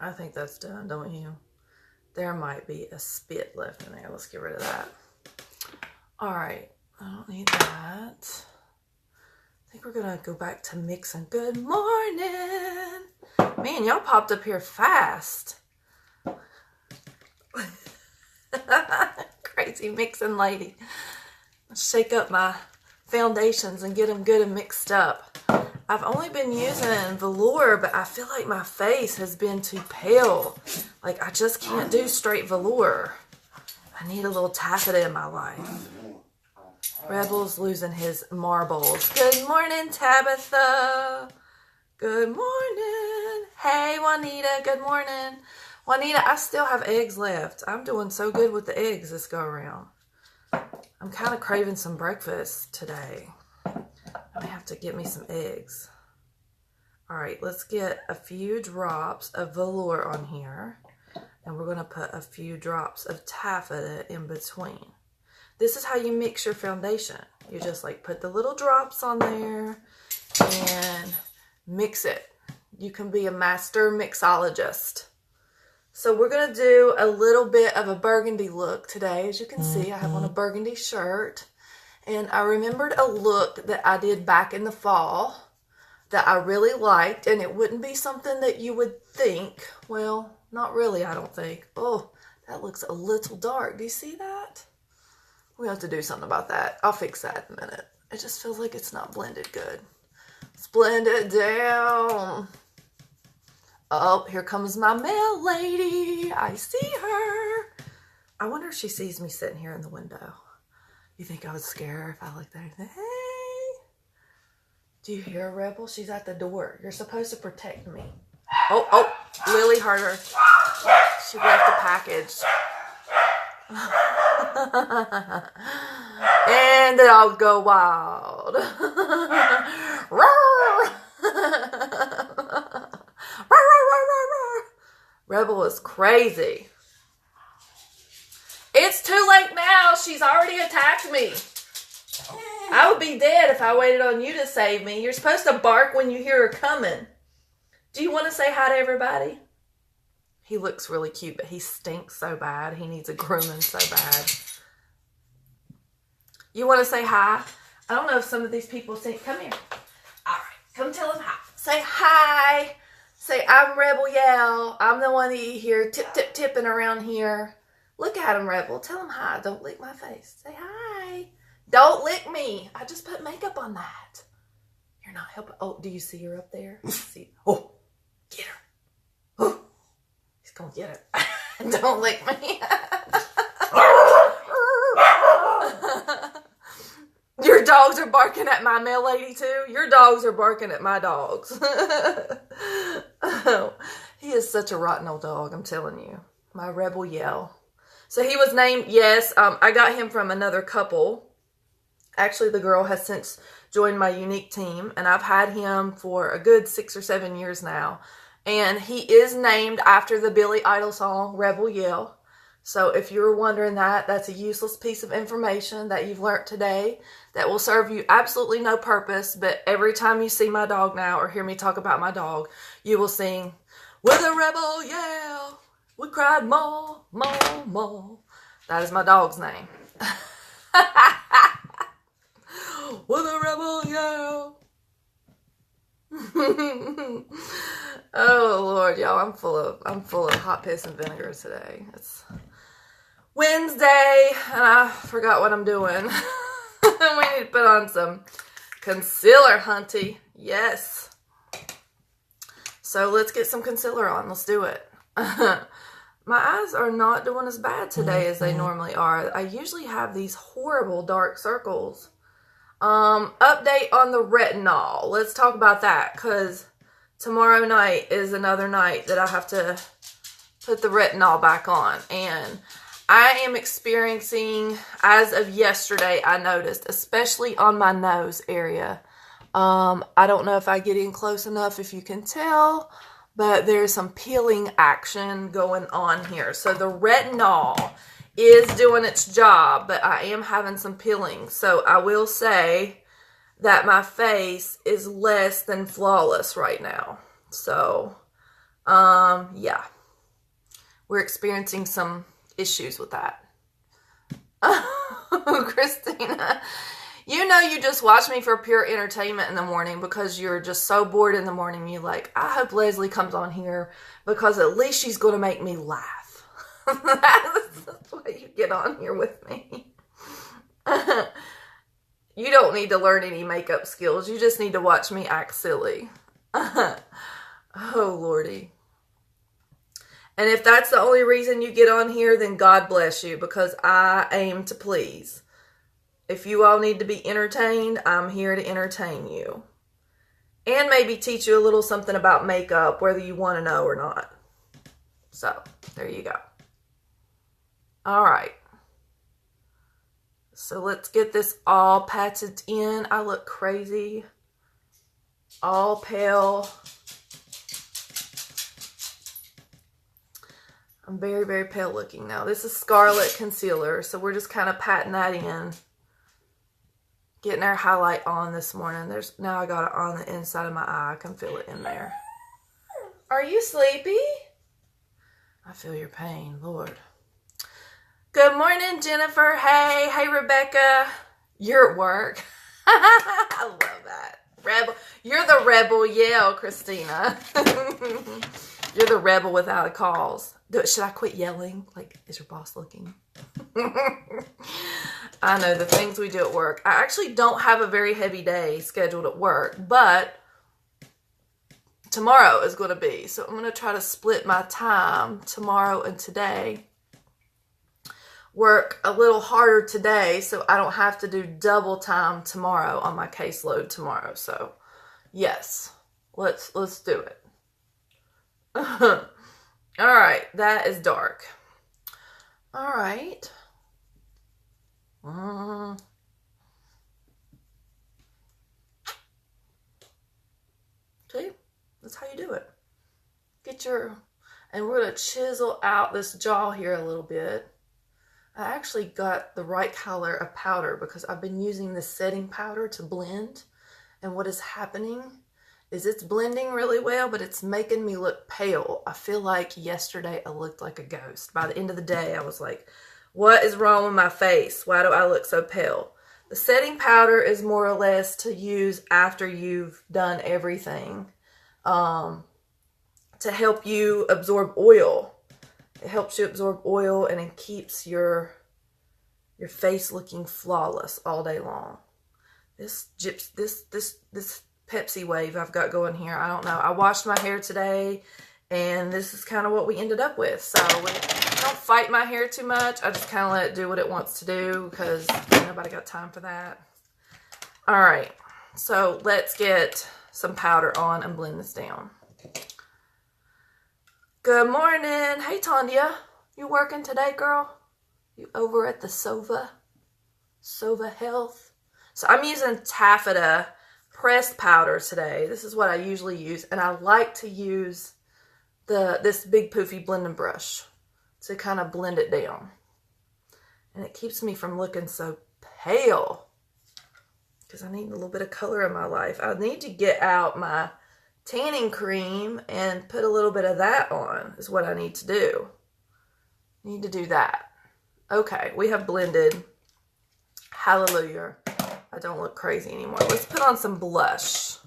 I think that's done, don't you? There might be a spit left in there. Let's get rid of that. All right, I don't need that. I think we're gonna go back to mixing. Good morning. Man, y'all popped up here fast. Crazy mixing lady. Let's shake up my foundations and get them good and mixed up. I've only been using velour, but I feel like my face has been too pale. Like, I just can't do straight velour. I need a little taffeta in my life. Rebel's losing his marbles. Good morning, Tabitha. Good morning. Hey, Juanita. Good morning. Juanita, I still have eggs left. I'm doing so good with the eggs this go around. I'm kind of craving some breakfast today. I have to get me some eggs. All right, let's get a few drops of velour on here. And we're going to put a few drops of taffeta in between. This is how you mix your foundation. You just like put the little drops on there and mix it. You can be a master mixologist. So we're going to do a little bit of a burgundy look today. As you can see, I have on a burgundy shirt. And I remembered a look that I did back in the fall that I really liked. And it wouldn't be something that you would think. Well, not really, I don't think. Oh, that looks a little dark. Do you see that? We have to do something about that. I'll fix that in a minute. It just feels like it's not blended good. Let's blend it down. Oh, here comes my mail lady. I see her. I wonder if she sees me sitting here in the window. You think I would scare her if I looked there and said, hey? Do you hear her, Rebel? She's at the door. You're supposed to protect me. Oh, Lily heard her. She left the package. And then I'll go wild. Rebel is crazy. It's too late now. She's already attacked me. I would be dead if I waited on you to save me. You're supposed to bark when you hear her coming. Do you want to say hi to everybody? He looks really cute, but he stinks so bad. He needs a grooming so bad. You want to say hi? I don't know if some of these people think. Come here. All right. Come tell him hi. Say hi. Say, I'm Rebel Yell. I'm the one that you hear tipping around here. Look at him, Rebel. Tell him hi. Don't lick my face. Say hi. Don't lick me. I just put makeup on that. You're not helping. Oh, do you see her up there? See. Oh, get her. Oh, he's going to get her. Don't lick me. Your dogs are barking at my mail lady too? Your dogs are barking at my dogs. Oh, he is such a rotten old dog, I'm telling you. My Rebel Yell. So he was named, yes, I got him from another couple. Actually, the girl has since joined my unique team, and I've had him for a good 6 or 7 years now. And he is named after the Billy Idol song, Rebel Yell. So if you were wondering that, that's a useless piece of information that you've learned today that will serve you absolutely no purpose. But every time you see my dog now or hear me talk about my dog, you will sing, with a rebel yell, we cried more, more, more. That is my dog's name. With a rebel yell. Oh Lord, y'all, I'm full of hot piss and vinegar today. It's Wednesday and I forgot what I'm doing. We need to put on some concealer, hunty. Yes. So let's get some concealer on. Let's do it. My eyes are not doing as bad today as they normally are. I usually have these horrible dark circles. Update on the retinol. Let's talk about that because tomorrow night is another night that I have to put the retinol back on. And I am experiencing, as of yesterday, I noticed, especially on my nose area. I don't know if I get in close enough if you can tell, but there's some peeling action going on here. So the retinol is doing its job, but I am having some peeling. So I will say that my face is less than flawless right now. So Yeah. We're experiencing some issues with that. Christina, you know you just watch me for pure entertainment in the morning because you're just so bored in the morning. You like, I hope Leslie comes on here because at least she's going to make me laugh. That's why you get on here with me. You don't need to learn any makeup skills. You just need to watch me act silly. Oh, Lordy. And if that's the only reason you get on here, then God bless you, because I aim to please. If you all need to be entertained, I'm here to entertain you. And maybe teach you a little something about makeup, whether you want to know or not. So, there you go. All right. So let's get this all patted in. I look crazy. All pale. I'm very, very pale looking now. This is Scarlet Concealer, so we're just kind of patting that in. Getting our highlight on this morning. Now I got it on the inside of my eye. I can feel it in there. Are you sleepy? I feel your pain, Lord. Good morning, Jennifer. Hey, Rebecca. You're at work. I love that. Rebel. You're the rebel yell, Christina. You're the rebel without a cause. Should I quit yelling? Like, is your boss looking? I know the things we do at work. I actually don't have a very heavy day scheduled at work, but tomorrow is going to be. So I'm going to try to split my time tomorrow and today. Work a little harder today so I don't have to do double time tomorrow on my caseload tomorrow. So, yes, let's do it. All right, that is dark. All right. See, that's how you do it. And we're going to chisel out this jaw here a little bit. I actually got the right color of powder because I've been using the setting powder to blend. And what is happening is it's blending really well, but it's making me look pale. I feel like yesterday I looked like a ghost. By the end of the day, I was like, what is wrong with my face? Why do I look so pale? The setting powder is more or less to use after you've done everything to help you absorb oil. It helps you absorb oil and it keeps your face looking flawless all day long. This Pepsi wave I've got going here, I don't know. I washed my hair today and this is kind of what we ended up with. So we don't fight my hair too much. I just kind of let it do what it wants to do because nobody got time for that. All right, so let's get some powder on and blend this down. Good morning. Hey, Tandia. You working today, girl? You over at the Sova Health? So I'm using taffeta pressed powder today. This is what I usually use. And I like to use this big poofy blending brush to kind of blend it down. And it keeps me from looking so pale because I need a little bit of color in my life. I need to get out my tanning cream and put a little bit of that on is what I need to do. Need to do that. Okay, we have blended. Hallelujah. I don't look crazy anymore. Let's put on some blush.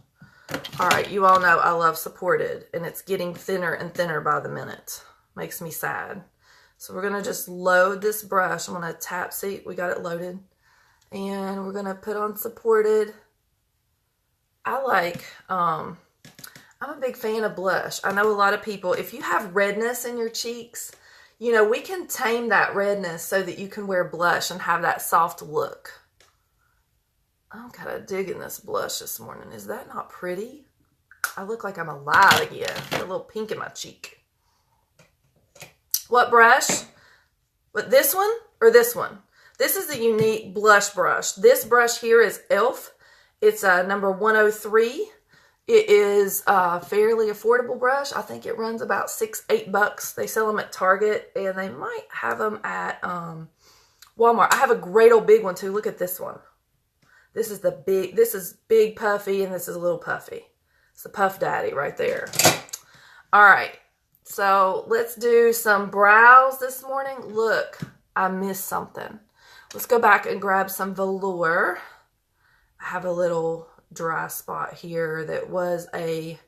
All right, you all know I love Supported, and it's getting thinner and thinner by the minute. Makes me sad. So we're going to just load this brush. I'm going to tap, see, we got it loaded. And we're going to put on Supported. I'm a big fan of blush. I know a lot of people, if you have redness in your cheeks, you know, we can tame that redness so that you can wear blush and have that soft look. I'm kind of digging this blush this morning. Is that not pretty? I look like I'm alive again. Got a little pink in my cheek. What brush? But this one or this one? This is the unique blush brush. This brush here is e.l.f. It's number 103. It is a fairly affordable brush. I think it runs about $6-8. They sell them at Target, and they might have them at Walmart. I have a great old big one too. Look at this one. This is big puffy, and this is a little puffy. It's the Puff Daddy right there. All right. So let's do some brows this morning. Look, I missed something. Let's go back and grab some velour. I have a little dry spot here that was a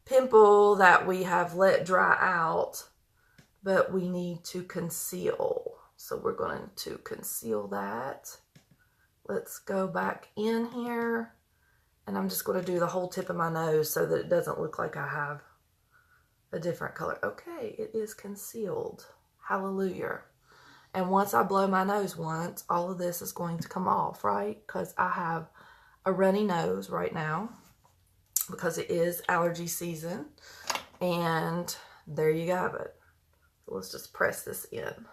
pimple that we have let dry out, but we need to conceal. So we're going to conceal that. Let's go back in here, and I'm just going to do the whole tip of my nose so that it doesn't look like I have a different color. Okay, it is concealed. Hallelujah. And once I blow my nose once, all of this is going to come off, right? Because I have a runny nose right now because it is allergy season. And there you have it. So let's just press this in.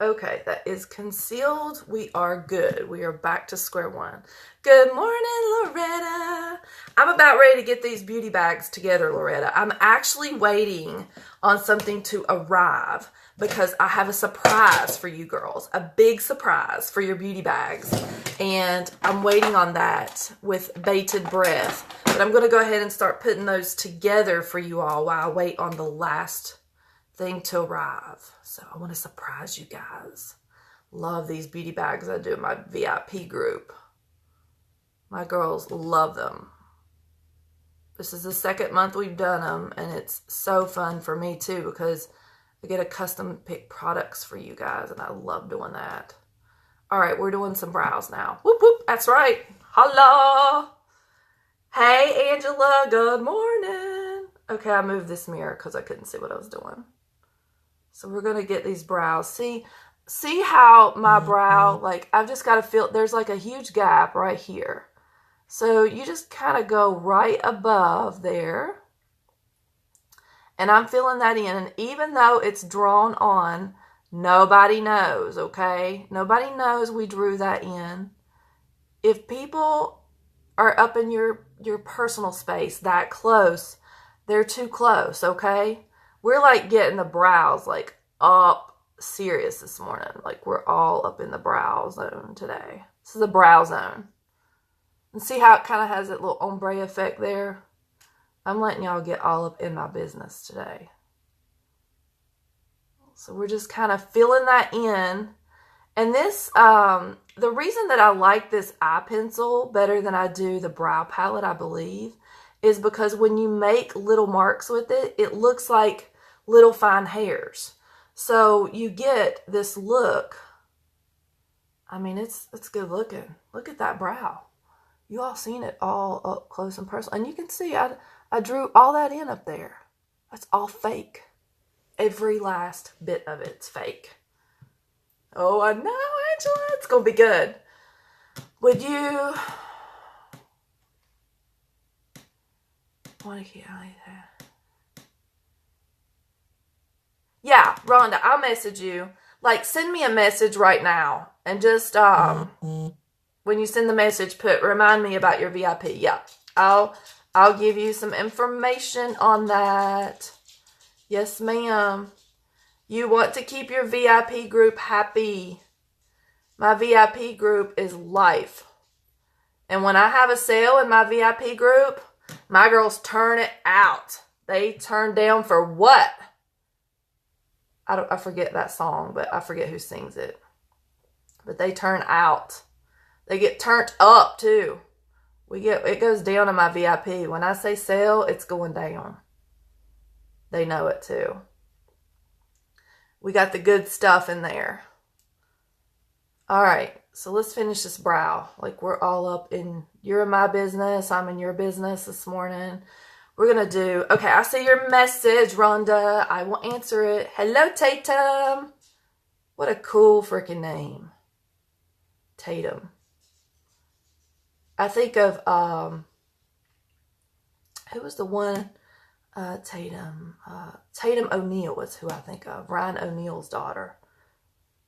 Okay, that is concealed. We are good. We are back to square one. Good morning, Loretta. I'm about ready to get these beauty bags together, Loretta. I'm actually waiting on something to arrive because I have a surprise for you girls, a big surprise for your beauty bags. And I'm waiting on that with bated breath. But I'm going to go ahead and start putting those together for you all while I wait on the last thing to arrive. So I want to surprise you guys. Love these beauty bags I do in my VIP group. My girls love them. This is the second month we've done them, and it's so fun for me too because I get a custom pick products for you guys, and I love doing that. All right, we're doing some brows now. Whoop, whoop, that's right. Hello. Hey, Angela, good morning. Okay, I moved this mirror because I couldn't see what I was doing. So we're going to get these brows. See how my brow, like I've just got to feel, there's like a huge gap right here. So you just kind of go right above there. And I'm filling that in. And even though it's drawn on, nobody knows, okay? Nobody knows we drew that in. If people are up in your personal space that close, they're too close, okay? We're like getting the brows like up serious this morning. Like we're all up in the brow zone today. This is the brow zone. And see how it kind of has that little ombre effect there? I'm letting y'all get all up in my business today. So we're just kind of filling that in. And this, the reason that I like this eye pencil better than I do the brow palette, I believe, is because when you make little marks with it, it looks like little fine hairs. So you get this look. I mean, it's good looking. Look at that brow. You all seen it all up close and personal. And you can see I drew all that in up there. That's all fake. Every last bit of it's fake. Oh, I know, Angela. It's going to be good. Would you want to get like that? Yeah, Rhonda, I'll message you. Like, send me a message right now. And just, when you send the message, remind me about your VIP. Yeah, I'll give you some information on that. Yes, ma'am. You want to keep your VIP group happy. My VIP group is life. And when I have a sale in my VIP group, my girls turn it out. They turn down for what? I forget that song, but I forget who sings it. But they turn out. They get turned up too. It goes down in my VIP. When I say sale, it's going down. They know it too. We got the good stuff in there. All right, so let's finish this brow. Like we're all up in, you're in my business, I'm in your business this morning. We're going to do, okay, I see your message, Rhonda. I will answer it. Hello, Tatum. What a cool freaking name. Tatum. I think of, who was the one? Tatum O'Neal is who I think of. Ryan O'Neal's daughter.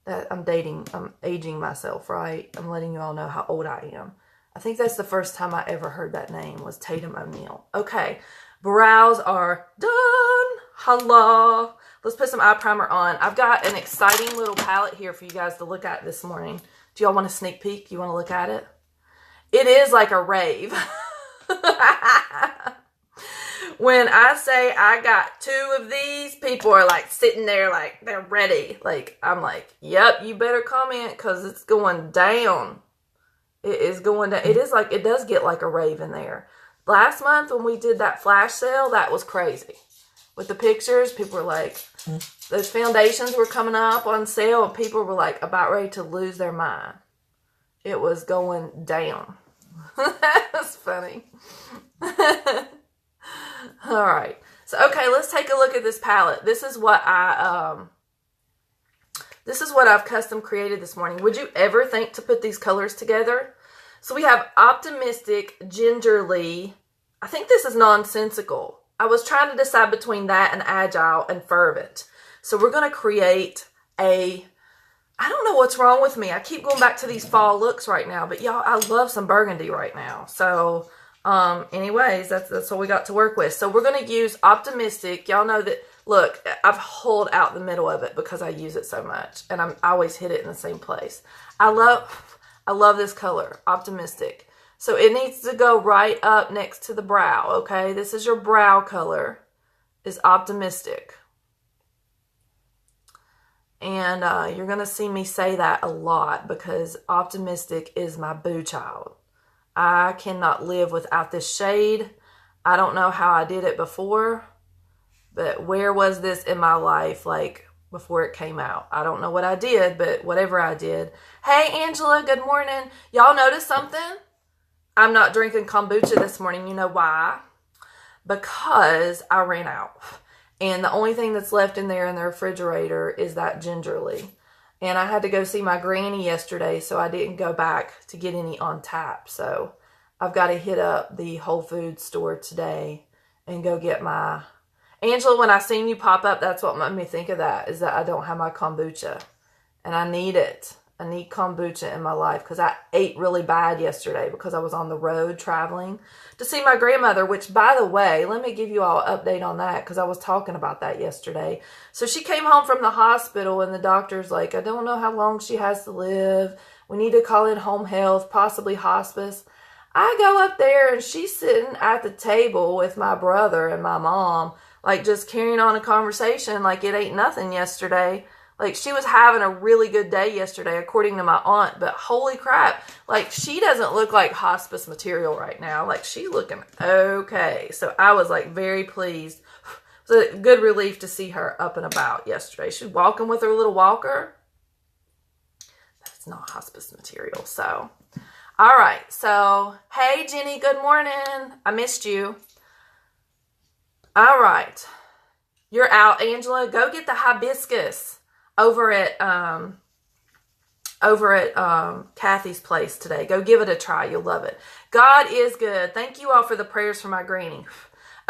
That I'm aging myself, right? I'm letting you all know how old I am. I think that's the first time I ever heard that name was Tatum O'Neal. Okay, brows are done. Hello. Let's put some eye primer on. I've got an exciting little palette here for you guys to look at this morning. Do y'all want a sneak peek? You want to look at it? It is like a rave. When I say I got 2 of these, people are like sitting there like they're ready. Like, I'm like, yep, you better comment because it's going down. It is going down. It is like, it does get like a rave in there. Last month when we did that flash sale, that was crazy. With the pictures, people were like, those foundations were coming up on sale and people were like about ready to lose their mind. It was going down. That was funny. All right. So, okay, let's take a look at this palette. This is what I've custom created this morning. Would you ever think to put these colors together? So we have Optimistic, Gingerly. I think this is Nonsensical. I was trying to decide between that and Agile and Fervent. So we're going to create I don't know what's wrong with me. I keep going back to these fall looks right now, but y'all, I love some burgundy right now. So, anyways, that's what we got to work with. So we're going to use Optimistic. Y'all know that, look, I've holed out the middle of it because I use it so much and I always hit it in the same place. I love this color, Optimistic. So it needs to go right up next to the brow, okay? This is your brow color, is Optimistic. And you're going to see me say that a lot because Optimistic is my boo child. I cannot live without this shade. I don't know how I did it before, but where was this in my life, like, before it came out? I don't know what I did, but whatever I did. Hey, Angela, good morning. Y'all notice something? I'm not drinking kombucha this morning. You know why? Because I ran out. And the only thing that's left in there in the refrigerator is that Gingerly. And I had to go see my granny yesterday, so I didn't go back to get any on tap. So I've got to hit up the Whole Foods store today and go get my... Angela, when I seen you pop up, that's what made me think of that, is that I don't have my kombucha. And I need it. I need kombucha in my life because I ate really bad yesterday because I was on the road traveling to see my grandmother, which, by the way, let me give you all an update on that because I was talking about that yesterday. So she came home from the hospital and the doctor's like, I don't know how long she has to live. We need to call in home health, possibly hospice. I go up there and she's sitting at the table with my brother and my mom, like just carrying on a conversation like it ain't nothing yesterday. Like, she was having a really good day yesterday, according to my aunt, but holy crap, like, she doesn't look like hospice material right now. Like, she's looking okay. So I was, like, very pleased. It was a good relief to see her up and about yesterday. She's walking with her little walker. That's not hospice material, so. All right, so, hey, Jenny, good morning. I missed you. All right. You're out, Angela. Go get the hibiscus over at Kathy's place today. Go give it a try. You'll love it. God is good. Thank you all for the prayers for my granny.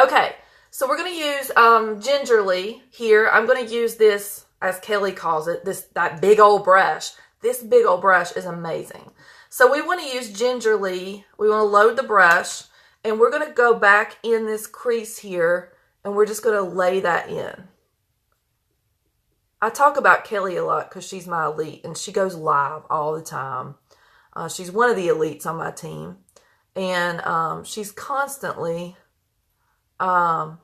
Okay, so we're going to use Gingerly here. I'm going to use this, as Kelly calls it, that big old brush. This big old brush is amazing. So we want to use Gingerly. We want to load the brush, and we're going to go back in this crease here, and we're just going to lay that in. I talk about Kelly a lot because she's my elite and she goes live all the time. She's one of the elites on my team. And she's constantly, like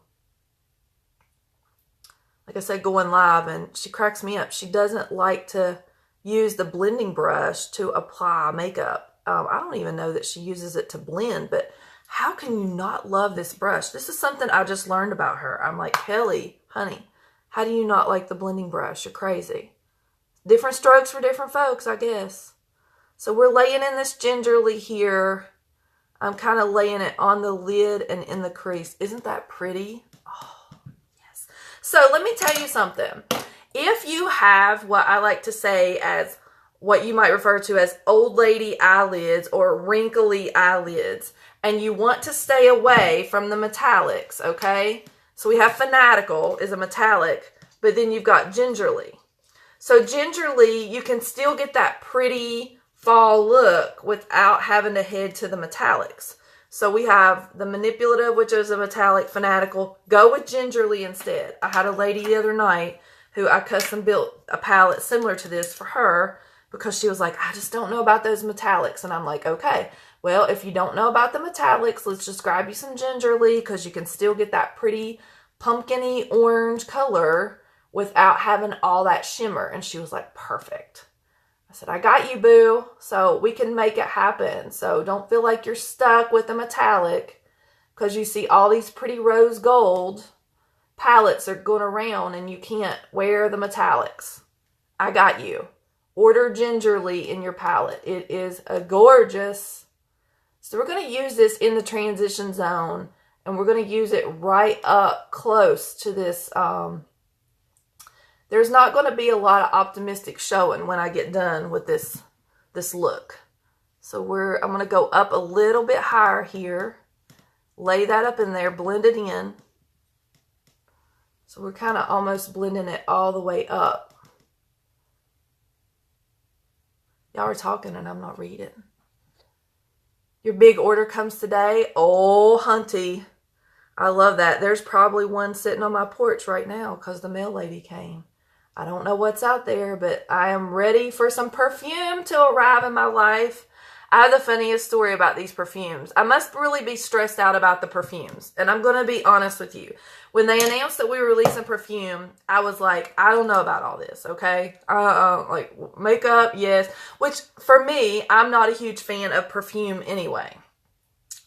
I said, going live, and she cracks me up. She doesn't like to use the blending brush to apply makeup. I don't even know that she uses it to blend, but how can you not love this brush? This is something I just learned about her. I'm like, Kelly, honey, how do you not like the blending brush? You're crazy. Different strokes for different folks, I guess. So we're laying in this Gingerly here. I'm kind of laying it on the lid and in the crease. Isn't that pretty? Oh, yes. So let me tell you something. If you have what I like to say as what you might refer to as old lady eyelids or wrinkly eyelids, and you want to stay away from the metallics, okay? So we have Fanatical is a metallic, but then you've got Gingerly. So Gingerly, you can still get that pretty fall look without having to head to the metallics. So we have the Manipulative, which is a metallic, Fanatical. Go with Gingerly instead. I had a lady the other night who I custom built a palette similar to this for her because she was like, I just don't know about those metallics. And I'm like, okay, well, if you don't know about the metallics, let's just grab you some gingerly, because you can still get that pretty pumpkin-y orange color without having all that shimmer. And she was like, perfect. I said, I got you, boo. So we can make it happen. So don't feel like you're stuck with the metallic, because you see all these pretty rose gold palettes are going around and you can't wear the metallics. I got you. Order gingerly in your palette. It is a gorgeous. So we're going to use this in the transition zone, and we're going to use it right up close to this. There's not going to be a lot of optimistic showing when I get done with this look. So I'm going to go up a little bit higher here. Lay that up in there, blend it in. So we're kind of almost blending it all the way up. Y'all are talking and I'm not reading. Your big order comes today. Oh, hunty. I love that. There's probably one sitting on my porch right now because the mail lady came. I don't know what's out there, but I am ready for some perfume to arrive in my life. I have the funniest story about these perfumes. I must really be stressed out about the perfumes. And I'm going to be honest with you. When they announced that we were releasing perfume, I was like, I don't know about all this, okay? Like makeup, yes. Which for me, I'm not a huge fan of perfume anyway.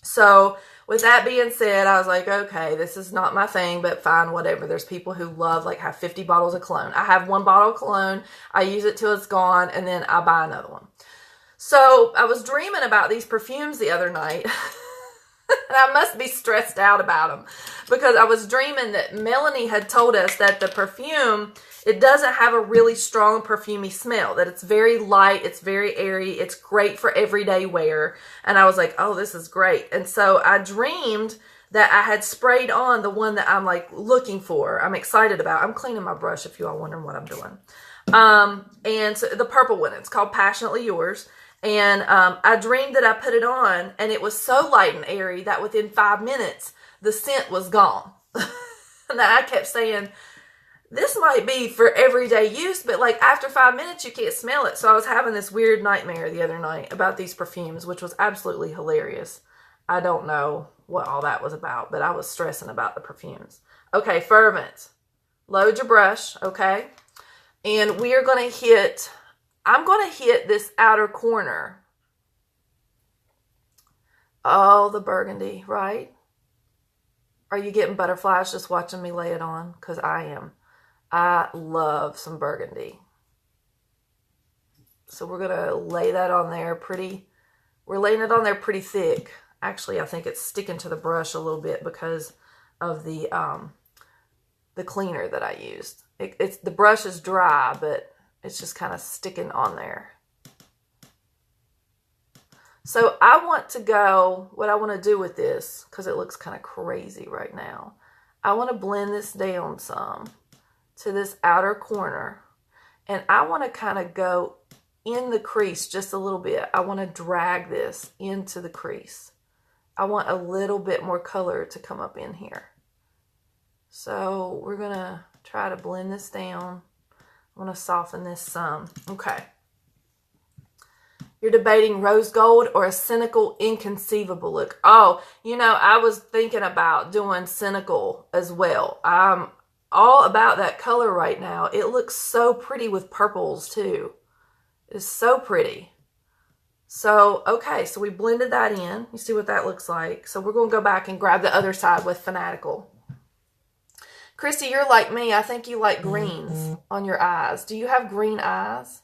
So with that being said, I was like, okay, this is not my thing, but fine, whatever. There's people who love, like, have 50 bottles of cologne. I have one bottle of cologne. I use it till it's gone, and then I buy another one. So I was dreaming about these perfumes the other night. And I must be stressed out about them, because I was dreaming that Melanie had told us that the perfume, it doesn't have a really strong perfumey smell, that it's very light, it's very airy, it's great for everyday wear. And I was like, oh, this is great. And so I dreamed that I had sprayed on the one that I'm like looking for, I'm excited about. I'm cleaning my brush if you all wondering what I'm doing. And so the purple one, it's called Passionately Yours. And I dreamed that I put it on, and it was so light and airy that within 5 minutes, the scent was gone. And I kept saying, this might be for everyday use, but like after 5 minutes, you can't smell it. So I was having this weird nightmare the other night about these perfumes, which was absolutely hilarious. I don't know what all that was about, but I was stressing about the perfumes. Okay, Fervent. Load your brush, okay? And we are going to hit... I'm going to hit this outer corner. Oh, the burgundy, right? Are you getting butterflies just watching me lay it on? Because I am. I love some burgundy. So we're going to lay that on there pretty. We're laying it on there pretty thick. Actually, I think it's sticking to the brush a little bit because of the cleaner that I used. The brush is dry, but it's just kind of sticking on there. So I want to go, what I want to do with this, because it looks kind of crazy right now. I want to blend this down some to this outer corner. And I want to kind of go in the crease just a little bit. I want to drag this into the crease. I want a little bit more color to come up in here. So we're going to try to blend this down. I want to soften this some. Okay. You're debating rose gold or a cynical, inconceivable look. Oh, you know, I was thinking about doing cynical as well. I'm all about that color right now. It looks so pretty with purples too. It's so pretty. So, okay, so we blended that in. You see what that looks like. So we're going to go back and grab the other side with Fanatical. Christy, you're like me. I think you like greens on your eyes. Do you have green eyes?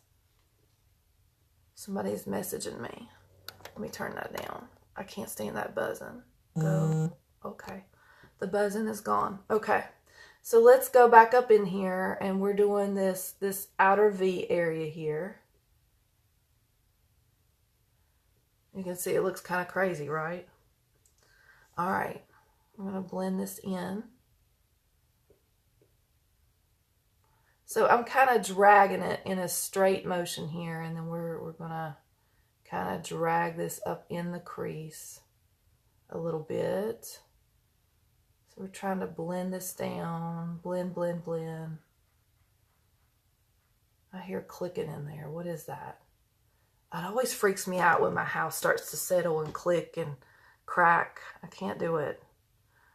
Somebody's messaging me. Let me turn that down. I can't stand that buzzing. Go. Okay. The buzzing is gone. Okay. So let's go back up in here, and we're doing this outer V area here. You can see it looks kind of crazy, right? All right. I'm going to blend this in. So I'm kind of dragging it in a straight motion here, and then we're going to kind of drag this up in the crease a little bit. So we're trying to blend this down, blend, blend, blend. I hear clicking in there. What is that? It always freaks me out when my house starts to settle and click and crack. I can't do it.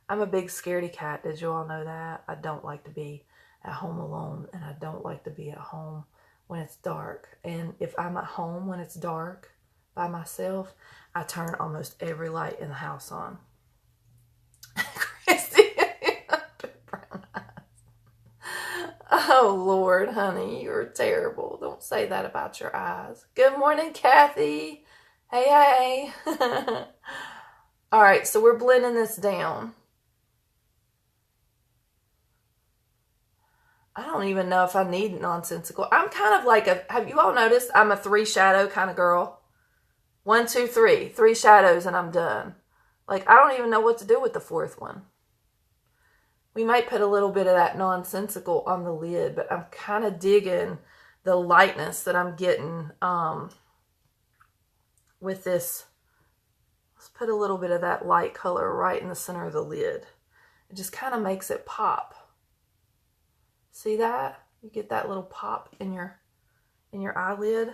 I'm a big scaredy cat. Did you all know that? I don't like to be at home alone, and I don't like to be at home when it's dark. And if I'm at home when it's dark by myself, I turn almost every light in the house on. Christy, oh Lord, honey, you're terrible. Don't say that about your eyes. Good morning, Kathy. Hey. All right, so we're blending this down. I don't even know if I need nonsensical. I'm kind of like have you all noticed I'm a 3 shadow kind of girl? 1, 2, 3. 3 shadows and I'm done. Like, I don't even know what to do with the 4th one. We might put a little bit of that nonsensical on the lid, but I'm kind of digging the lightness that I'm getting with this. Let's put a little bit of that light color right in the center of the lid. It just kind of makes it pop. See that? You get that little pop in your eyelid.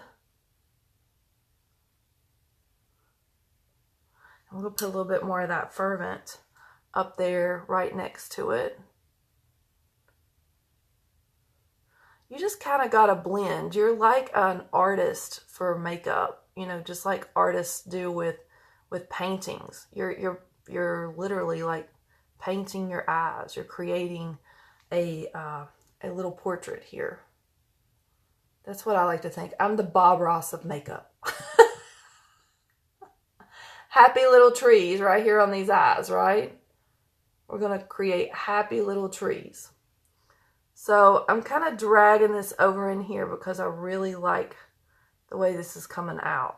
I'm going to put a little bit more of that Fervent up there right next to it. You just kind of got to blend. You're like an artist for makeup, you know, just like artists do with paintings. You're literally like painting your eyes. You're creating a little portrait here. That's what I like to think. I'm the Bob Ross of makeup. Happy little trees right here on these eyes, right? We're going to create happy little trees. So I'm kind of dragging this over in here because I really like the way this is coming out.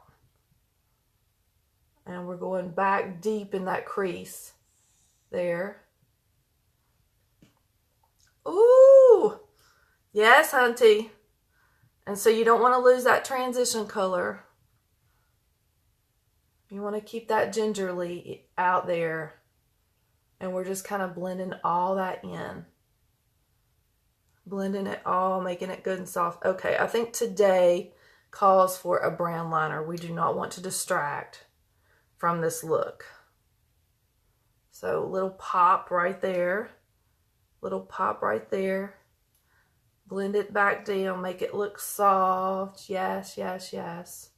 And we're going back deep in that crease there. Ooh, yes, hunty. And so you don't want to lose that transition color. You want to keep that gingerly out there. And we're just kind of blending all that in. Blending it all, making it good and soft. Okay, I think today calls for a brown liner. We do not want to distract from this look. So little pop right there. Little pop right there. Blend it back down. Make it look soft. Yes, yes, yes.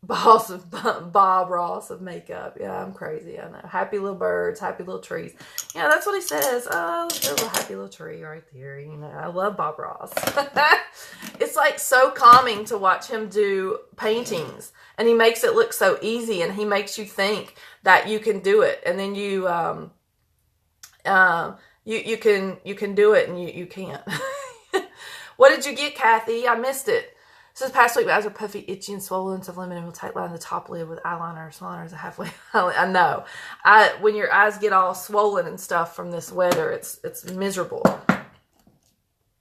Bob Ross of makeup. Yeah, I'm crazy. I know. Happy little birds, happy little trees. Yeah, that's what he says. Oh, there's a happy little tree right there. You know, I love Bob Ross. It's like so calming to watch him do paintings, and he makes it look so easy, and he makes you think that you can do it, and then you can do it, and you can't. What did you get, Kathy? I missed it. This past week, my eyes are puffy, itchy, and swollen, so I've limited will tight line the top lid with eyeliner or smaller as a halfway. I know. When your eyes get all swollen and stuff from this weather, it's miserable.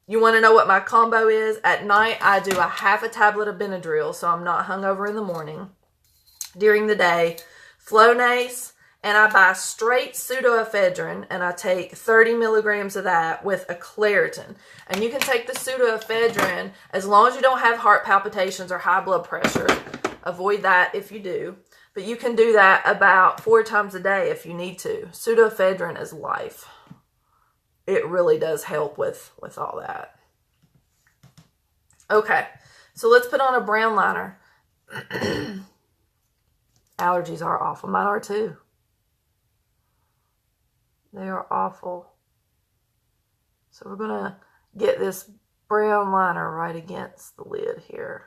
You want to know what my combo is? At night, I do a half a tablet of Benadryl, so I'm not hungover in the morning. During the day, Flonase, and I buy straight pseudoephedrine, and I take 30 milligrams of that with a Claritin. And you can take the pseudoephedrine as long as you don't have heart palpitations or high blood pressure. Avoid that if you do. But you can do that about 4 times a day if you need to. Pseudoephedrine is life. It really does help with all that. Okay, so let's put on a brown liner. Allergies are awful. Mine are too. They are awful. So we're going to get this brown liner right against the lid here.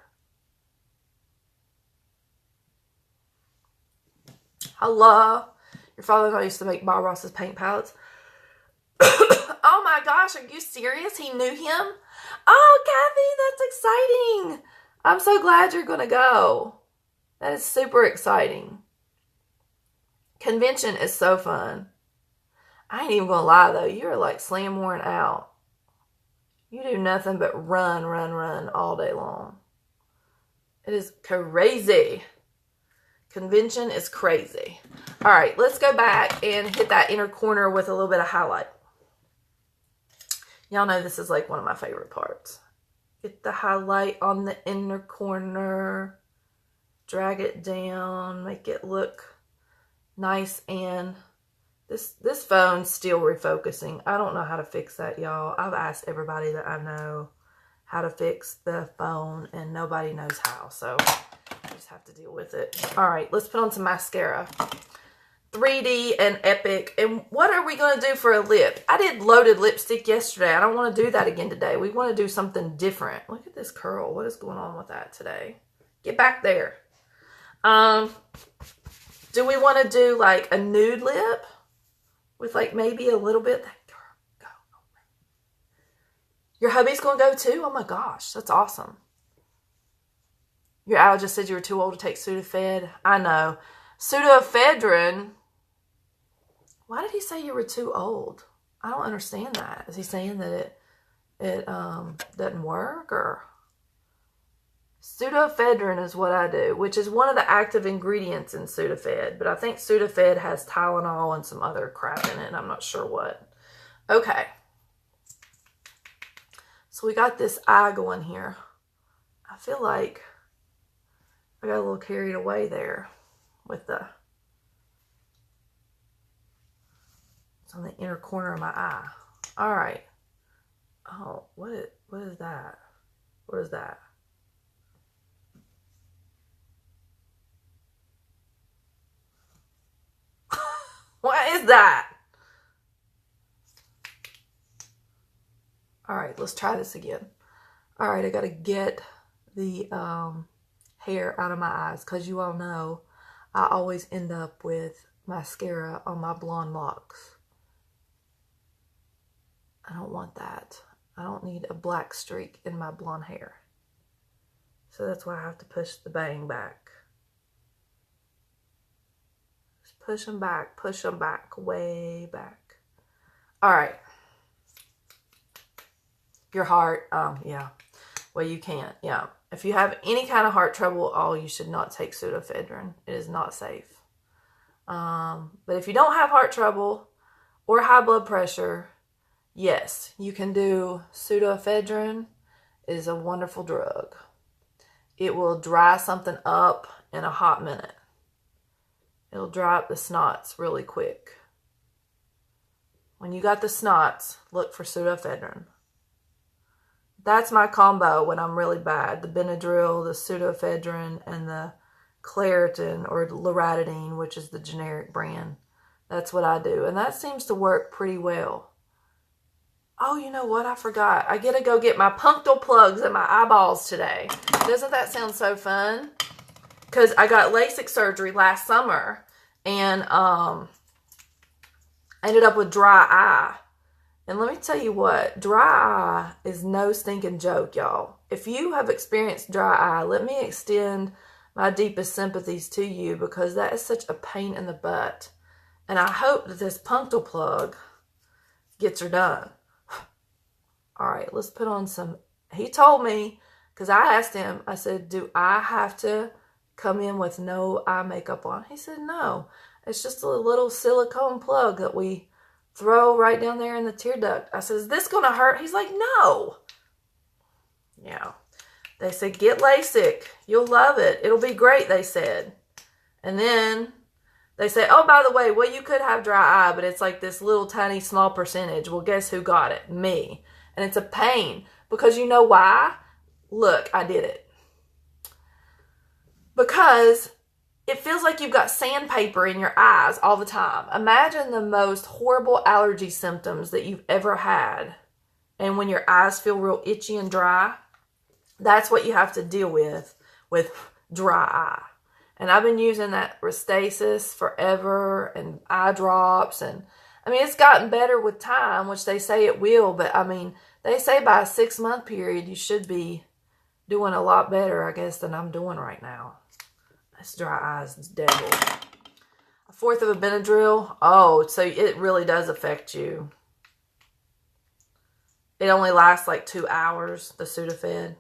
Hello. Your father-in-law used to make Bob Ross's paint palettes. Oh my gosh, are you serious? He knew him? Oh, Kathy, that's exciting. I'm so glad you're going to go. That is super exciting. Convention is so fun. I ain't even gonna lie though, you're like slam worn out. You do nothing but run all day long. It is crazy. Convention is crazy. All right, let's go back and hit that inner corner with a little bit of highlight. Y'all know this is like one of my favorite parts. Get the highlight on the inner corner. Drag it down. Make it look nice. And this phone's still refocusing. I don't know how to fix that, y'all. I've asked everybody that I know how to fix the phone, and nobody knows how. So I just have to deal with it. All right, let's put on some mascara. 3D and Epic. And what are we going to do for a lip? I did loaded lipstick yesterday. I don't want to do that again today. We want to do something different. Look at this curl. What is going on with that today? Get back there. Do we want to do like a nude lip with like maybe a little bit? Go. Your hubby's going to go too? Oh my gosh, that's awesome. Your owl just said you were too old to take Sudafed. I know. Pseudoephedrine. Why did he say you were too old? I don't understand that. Is he saying that it doesn't work? Or pseudoephedrine is what I do, which is one of the active ingredients in Sudafed. But I think Sudafed has Tylenol and some other crap in it. I'm not sure what. Okay. So we got this eye going here. I feel like I got a little carried away there with the... It's on the inner corner of my eye. All right. Oh, what is that? What is that? What is that? All right, let's try this again. All right, I got to get the hair out of my eyes because you all know I always end up with mascara on my blonde locks. I don't want that. I don't need a black streak in my blonde hair. So that's why I have to push the bang back. Just push them back, way back. All right. Your heart, yeah. Well, you can't, yeah. If you have any kind of heart trouble, you should not take pseudoephedrine. It is not safe. But if you don't have heart trouble or high blood pressure, yes, you can do pseudoephedrine. It is a wonderful drug. It will dry something up in a hot minute. It'll dry up the snots really quick. When you got the snots, look for pseudoephedrine. That's my combo when I'm really bad. The Benadryl, the pseudoephedrine, and the Claritin or loratadine, which is the generic brand. That's what I do. And that seems to work pretty well. Oh, you know what? I forgot. I get to go get my punctal plugs in my eyeballs today. Doesn't that sound so fun? Because I got LASIK surgery last summer and ended up with dry eye. And let me tell you what, dry eye is no stinking joke, y'all. If you have experienced dry eye, let me extend my deepest sympathies to you because that is such a pain in the butt. And I hope that this punctal plug gets her done. All right, let's put on some. He told me, because I asked him, I said, do I have to come in with no eye makeup on? He said, no. It's just a little silicone plug that we throw right down there in the tear duct. I said, is this going to hurt? He's like, no. Yeah. They said, get LASIK. You'll love it. It'll be great, they said. And then they say, oh, by the way, well, you could have dry eye, but it's like this little tiny small percentage. Well, guess who got it? Me. And it's a pain because you know why? Look, I did it. Because it feels like you've got sandpaper in your eyes all the time. Imagine the most horrible allergy symptoms that you've ever had. And when your eyes feel real itchy and dry, that's what you have to deal with dry eye. And I've been using that Restasis forever and eye drops. And I mean, it's gotten better with time, which they say it will. But I mean, they say by a 6-month period, you should be doing a lot better, I guess, than I'm doing right now. This dry eyes is devil. 1/4 of a Benadryl. Oh, so it really does affect you. It only lasts like 2 hours, the Sudafed.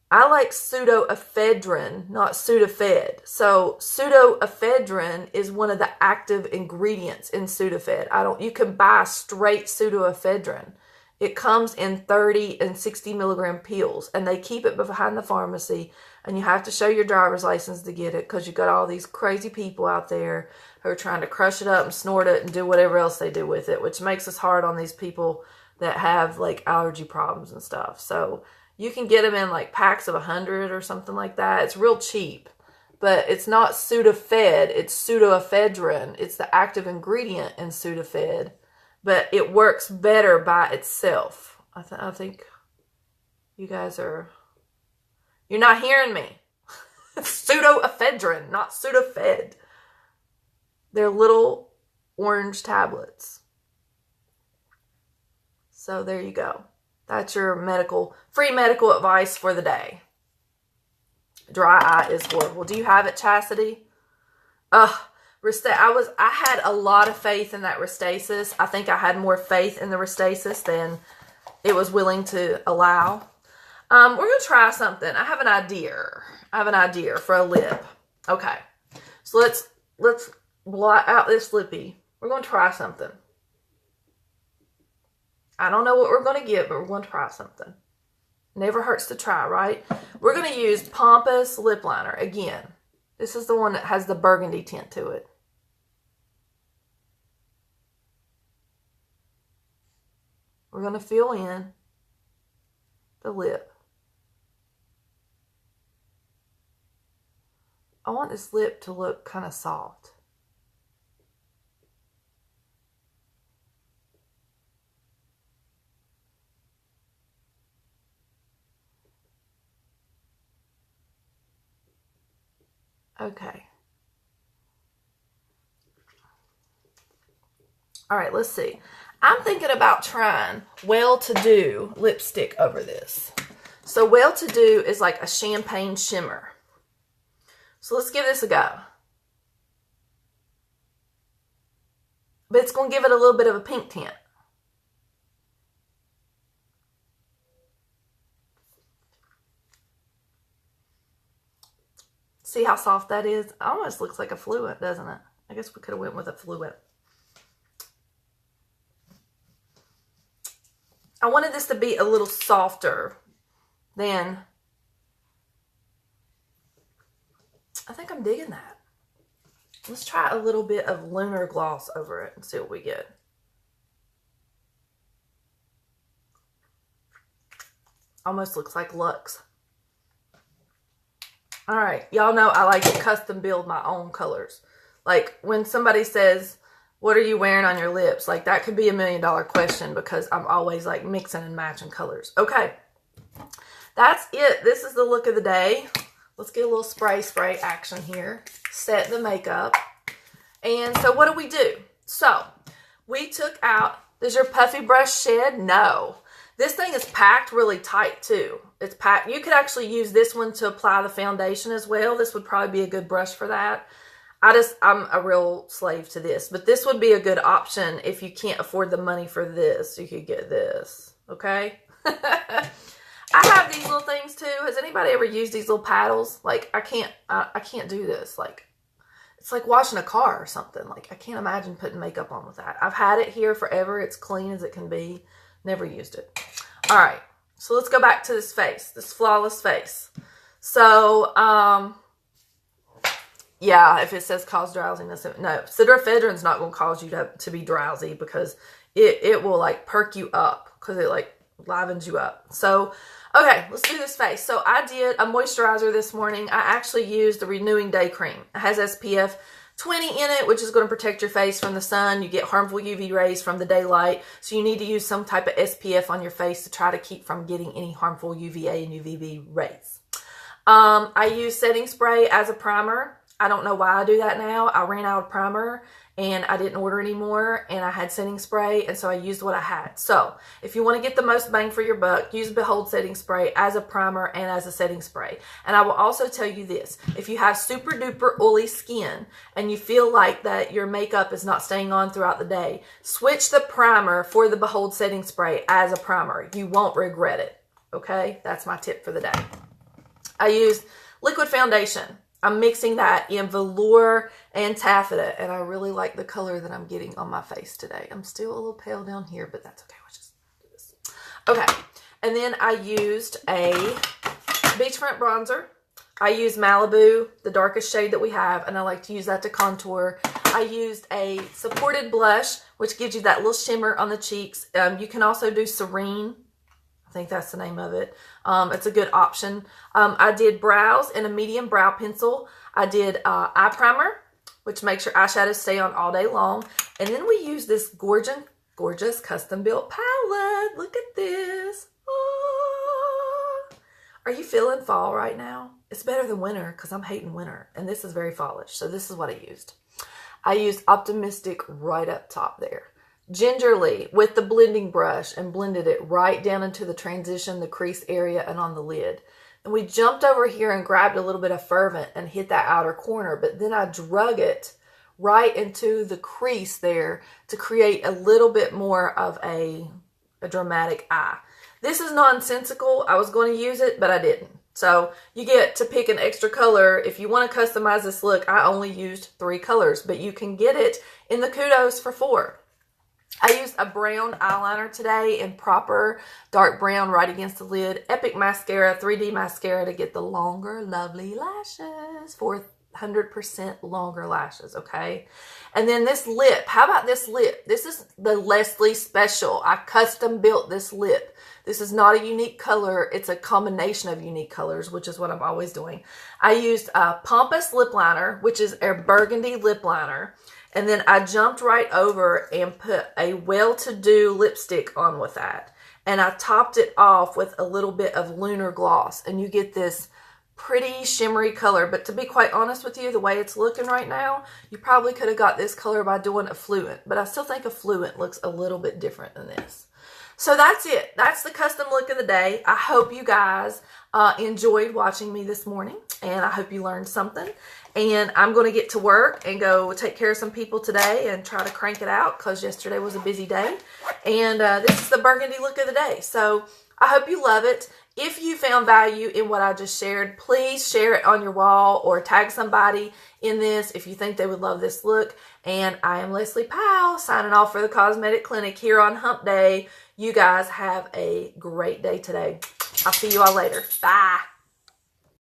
I like pseudoephedrine, not Sudafed. So pseudoephedrine is one of the active ingredients in Sudafed. You can buy straight pseudoephedrine. It comes in 30 and 60 milligram pills, and they keep it behind the pharmacy, and you have to show your driver's license to get it because you got all these crazy people out there who are trying to crush it up and snort it and do whatever else they do with it, which makes us hard on these people that have like allergy problems and stuff. So you can get them in like packs of 100 or something like that. It's real cheap, but it's not Sudafed. It's pseudoephedrine. It's the active ingredient in Sudafed, but it works better by itself. I think you guys are, you're not hearing me. Pseudoephedrine, not Sudafed. They're little orange tablets. So there you go. That's your free medical advice for the day. Dry eye is horrible. Do you have it, Chastity? I had a lot of faith in that Restasis. I think I had more faith in the Restasis than it was willing to allow. We're going to try something. I have an idea for a lip. Okay. So let's blot out this lippy. We're going to try something. I don't know what we're going to get, but we're going to try something. Never hurts to try, right? We're going to use Pampas Lip Liner. Again, this is the one that has the burgundy tint to it. We're going to fill in the lip. I want this lip to look kind of soft. Okay. All right, let's see. I'm thinking about trying Well-To-Do lipstick over this. So Well-To-Do is like a champagne shimmer. So let's give this a go. But it's going to give it a little bit of a pink tint. See how soft that is? It almost looks like a Fluent, doesn't it? I guess we could have went with a Fluent. I wanted this to be a little softer than, I think I'm digging that. Let's try a little bit of Lunar Gloss over it and see what we get. Almost looks like Luxe. All right, y'all know I like to custom build my own colors. Like when somebody says, what are you wearing on your lips? Like that could be $1 million question because I'm always like mixing and matching colors. Okay, that's it. This is the look of the day. Let's get a little spray action here. Set the makeup. And so what do? So we took out, does your puffy brush shed? No. This thing is packed really tight too. It's packed. You could actually use this one to apply the foundation as well. This would probably be a good brush for that. I'm a real slave to this, but this would be a good option if you can't afford the money for this. You could get this, okay? I have these little things too. Has anybody ever used these little paddles? Like I can't do this. Like it's like washing a car or something. Like I can't imagine putting makeup on with that. I've had it here forever. It's clean as it can be. Never used it. All right. So let's go back to this face, this flawless face. So, yeah, if it says cause drowsiness, no, pseudoephedrine's not going to cause you to be drowsy because it will like perk you up because it like livens you up. So, okay, let's do this face. So I did a moisturizer this morning. I actually used the Renewing Day Cream. It has SPF 20 in it, which is going to protect your face from the sun. You get harmful UV rays from the daylight. So you need to use some type of SPF on your face to try to keep from getting any harmful UVA and UVB rays. I use setting spray as a primer. I don't know why I do that now. I ran out of primer and I didn't order anymore and I had setting spray and so I used what I had. So if you want to get the most bang for your buck, use Behold Setting Spray as a primer and as a setting spray. And I will also tell you this, if you have super duper oily skin and you feel like that your makeup is not staying on throughout the day, switch the primer for the Behold Setting Spray as a primer. You won't regret it. Okay, that's my tip for the day. I used liquid foundation. I'm mixing that in velour and taffeta, and I really like the color that I'm getting on my face today. I'm still a little pale down here, but that's okay. We'll just do this. Okay, and then I used a beachfront bronzer. I use Malibu, the darkest shade that we have, and I like to use that to contour. I used a supported blush, which gives you that little shimmer on the cheeks. You can also do Serene. I think that's the name of it. It's a good option. I did brows in a medium brow pencil. I did eye primer, which makes your eyeshadows stay on all day long. And then we use this gorgeous custom-built palette. Look at this. Ah. Are you feeling fall right now? It's better than winter because I'm hating winter. And this is very fallish. So this is what I used. I used Optimistic right up top there. Gingerly with the blending brush and blended it right down into the transition, the crease area, and on the lid. And we jumped over here and grabbed a little bit of Fervent and hit that outer corner. But then I drug it right into the crease there to create a little bit more of a dramatic eye. This is nonsensical. I was going to use it, but I didn't. So you get to pick an extra color. If you want to customize this look, I only used 3 colors, but you can get it in the Kudos for 4. I used a brown eyeliner today in proper dark brown right against the lid. Epic Mascara, 3D mascara to get the longer, lovely lashes. 400% longer lashes, okay? And then this lip. How about this lip? This is the Leslie Special. I custom built this lip. This is not a unique color. It's a combination of unique colors, which is what I'm always doing. I used a Pompous lip liner, which is a burgundy lip liner. And then I jumped right over and put a Well-To-Do lipstick on with that. And I topped it off with a little bit of Lunar Gloss. And you get this pretty shimmery color. But to be quite honest with you, the way it's looking right now, you probably could have got this color by doing a Fluent. But I still think a Fluent looks a little bit different than this. So that's it. That's the custom look of the day. I hope you guys enjoyed watching me this morning. And I hope you learned something. And I'm going to get to work and go take care of some people today and try to crank it out because yesterday was a busy day. And this is the burgundy look of the day. So I hope you love it. If you found value in what I just shared, please share it on your wall or tag somebody in this if you think they would love this look. And I am Leslie Powell signing off for the Cosmetic Clinic here on Hump Day. You guys have a great day today. I'll see you all later. Bye.